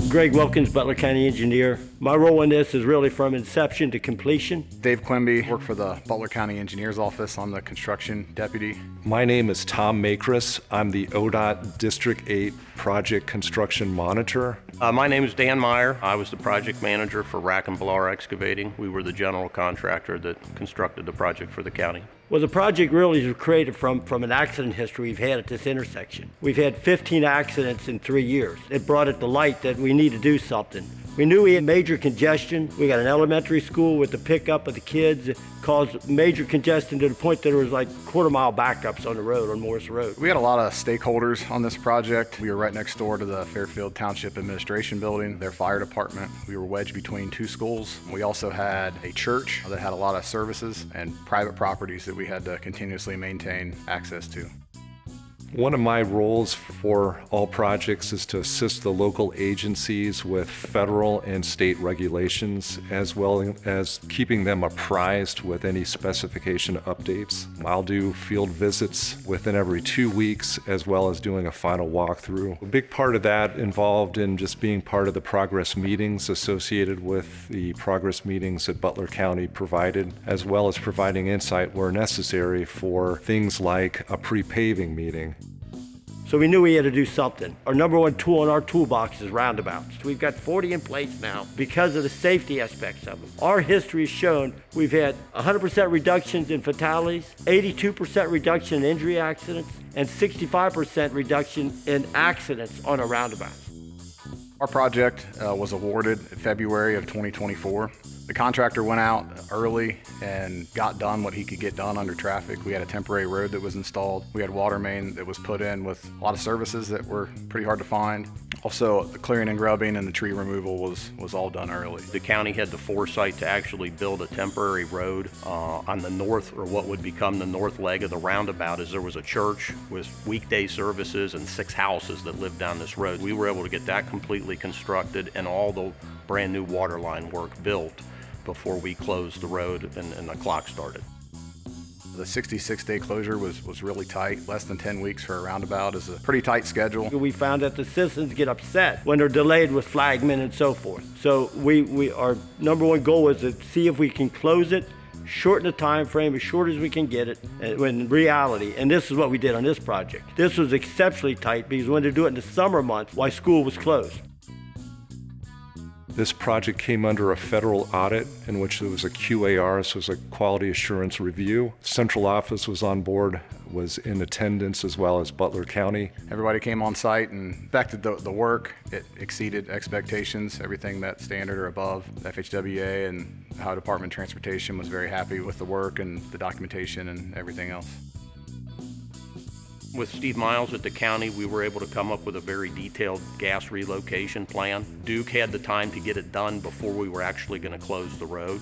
Greg Wilkins, Butler County engineer. My role in this is really from inception to completion. Dave Quimby, work for the Butler County Engineer's Office. I'm the construction deputy. My name is Tom Makris. I'm the ODOT District 8 Project Construction Monitor. My name is Dan Meyer. I was the project manager for Rack and Bauller Excavating. We were the general contractor that constructed the project for the county. Well, the project really was created from an accident history we've had at this intersection. We've had 15 accidents in 3 years. It brought it to light that we need to do something. We knew we had major congestion. We got an elementary school with the pickup of the kids. It caused major congestion to the point that there was like quarter-mile backups on the road, on Morris Road. We had a lot of stakeholders on this project. We were right next door to the Fairfield Township Administration Building, their fire department. We were wedged between two schools. We also had a church that had a lot of services and private properties that we had to continuously maintain access to. One of my roles for all projects is to assist the local agencies with federal and state regulations, as well as keeping them apprised with any specification updates. I'll do field visits within every 2 weeks, as well as doing a final walkthrough. A big part of that involved in just being part of the progress meetings associated with the progress meetings that Butler County provided, as well as providing insight where necessary for things like a pre-paving meeting. So we knew we had to do something. Our number one tool in our toolbox is roundabouts. We've got 40 in place now because of the safety aspects of them. Our history has shown we've had 100% reductions in fatalities, 82% reduction in injury accidents, and 65% reduction in accidents on our roundabouts. Our project was awarded in February of 2024. The contractor went out early and got done what he could get done under traffic. We had a temporary road that was installed. We had water main that was put in with a lot of services that were pretty hard to find. Also, the clearing and grubbing and the tree removal was all done early. The county had the foresight to actually build a temporary road on the north, or what would become the north leg of the roundabout, as there was a church with weekday services and 6 houses that lived down this road. We were able to get that completely constructed and all the brand new water line work built before we closed the road and the clock started. The 66-day closure was really tight. Less than 10 weeks for a roundabout is a pretty tight schedule. We found that the citizens get upset when they're delayed with flagmen and so forth. So our number one goal is to see if we can close it, shorten the time frame as short as we can get it in reality. And this is what we did on this project. This was exceptionally tight because we wanted to do it in the summer months while school was closed. This project came under a federal audit in which there was a QAR, so it was a quality assurance review. Central office was on board, was in attendance, as well as Butler County. Everybody came on site and inspected the work. It exceeded expectations, everything met standard or above. FHWA and Ohio Department of Transportation was very happy with the work and the documentation and everything else. With Steve Miles at the county, we were able to come up with a very detailed gas relocation plan. Duke had the time to get it done before we were actually going to close the road.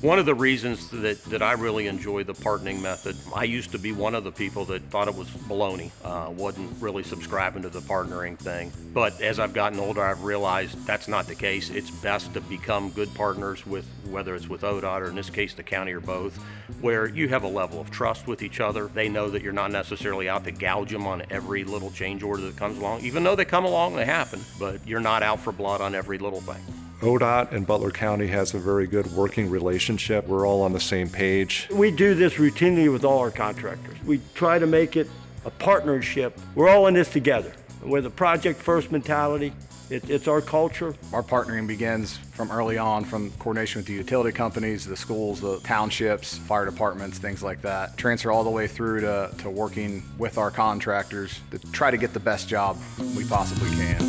One of the reasons that I really enjoy the partnering method, I used to be one of the people that thought it was baloney, wasn't really subscribing to the partnering thing. But as I've gotten older, I've realized that's not the case. It's best to become good partners with, whether it's with ODOT or in this case the county or both, where you have a level of trust with each other. They know that you're not necessarily out to gouge them on every little change order that comes along, even though they come along, they happen, but you're not out for blood on every little thing. ODOT and Butler County has a very good working relationship. We're all on the same page. We do this routinely with all our contractors. We try to make it a partnership. We're all in this together. With a project first mentality, it's our culture. Our partnering begins from early on, from coordination with the utility companies, the schools, the townships, fire departments, things like that. Transfer all the way through to working with our contractors to try to get the best job we possibly can.